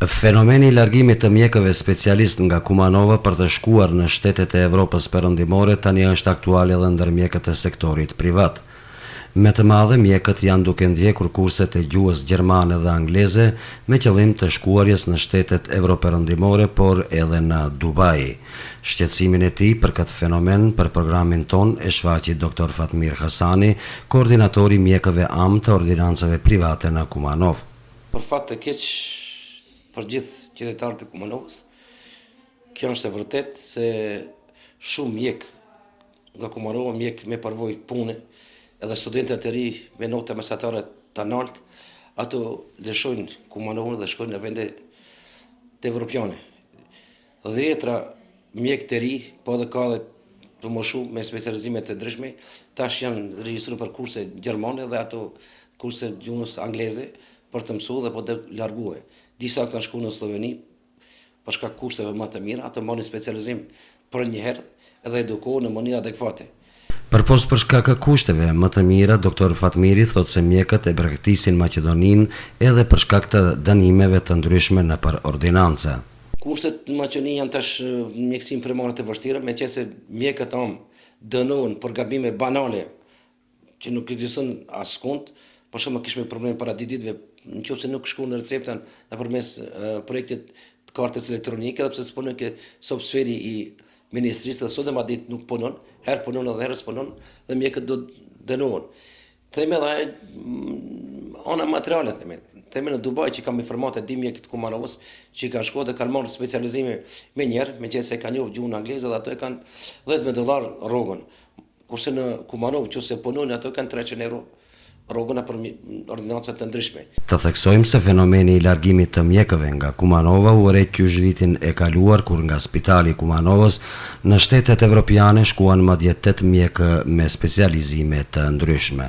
Fenomeni I largimit të mjekëve specialist nga Kumanova për të shkuar në shtetet e Evropës perëndimore tani është aktual edhe ndër mjekët e sektorit privat. Me të madhe mjekët janë duke ndjekur kurset e gjuhës gjermane dhe angleze me qëllim të shkuarjes në shtetet evroperëndimore, por edhe në Dubai. Shqetësimin e tij për këtë fenomen për programin ton e shfaqi Dr. Fatmir Hasani, koordinatori mjekëve am të ordinancave private në Kumanov. Për fat të keq për gjithë qytetarët e Kumanovës, kjo është e vërtet se shumë mjek nga Kumanova, mjek me përvojë pune, edhe studentët e ri me nota mesatare të lartë, ato lëshojnë Kumanovën dhe shkojnë në vende të evropiane. Dhjetra mjek të ri, po edhe ka dhe të moshu me specializime të ndryshme, tash janë regjistruar për kurse gjermane dhe ato kurse gjuhës angleze për të mësuar dhe po të largue. Disa kanë shkuar në Sloveni për shkak kurseve më të mira, ato marrin specializim për një herë edhe edukohen në mënyrë adekuate. Përpos për shkak të kushteve më të mira, Dr. Fatmiri thotë se mjekët e bregtisin Maqedoninë edhe për shkak të dënimeve të ndryshme nëpër ordinanca. Kushtet në Maqedoni janë tash mjekësim primare të vështira, meqense mjekët am dënohen për gabime banale që nuk ekziston askund. Për shembull, kishme probleme para 2 ditëve, nëse nuk shkon në receptën nëpërmes projektit të kartës elektronike, edhe pse s'punon që sferi I ministrisë dhe sot e ma ditë nuk punon, herë punon edhe herës punon dhe mjekët do dënohen. Theme edhe ana materiale, theme në Dubai që kam informatë 2 mjekët të Kumanovës që kanë shkuar dhe kanë marrë specializime me njerë, meqense e kanë njohur gjuhën angleze dhe ato e kanë $10 rrogën. Kurse në Kumanovë nëse punojnë ato kanë €300 rrogën për ordinancat të ndryshme. Të theksojmë se fenomeni I largimit të mjekëve nga Kumanova u rrit qysh vitin e kaluar kur nga Spitali I Kumanovës në shtetet evropiane shkuan madje 8 mjekë me specializime të ndryshme.